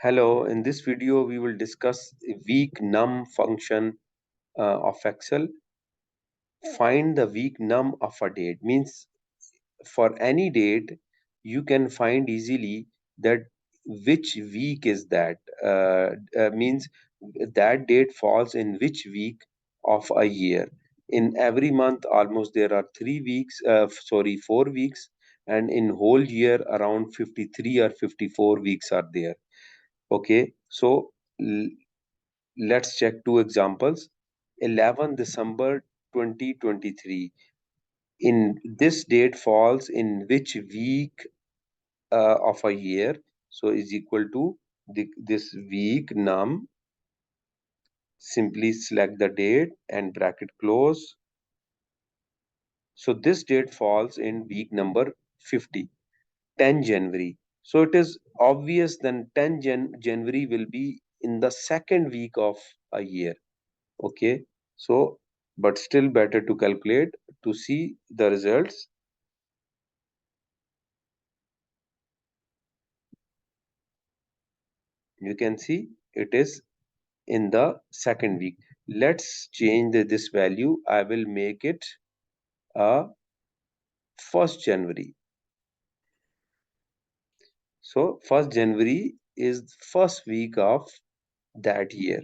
Hello, in this video we will discuss a week-num function of Excel. Find the week-num of a date. Means for any date, you can find easily that which week is that. Means that date falls in which week of a year. In every month, almost there are 3 weeks, 4 weeks, and in whole year around 53 or 54 weeks are there. Okay, so let's check two examples. 11 December 2023. In this date falls in which week of a year? So is equal to this week num. Simply select the date and bracket close. So this date falls in week number 50, 10 January. So it is obvious then 10 January will be in the second week of a year. Okay, so but still better to calculate to see the results. You can see it is in the second week. Let's change this value. I will make it a 1st January. So 1st January is first week of that year.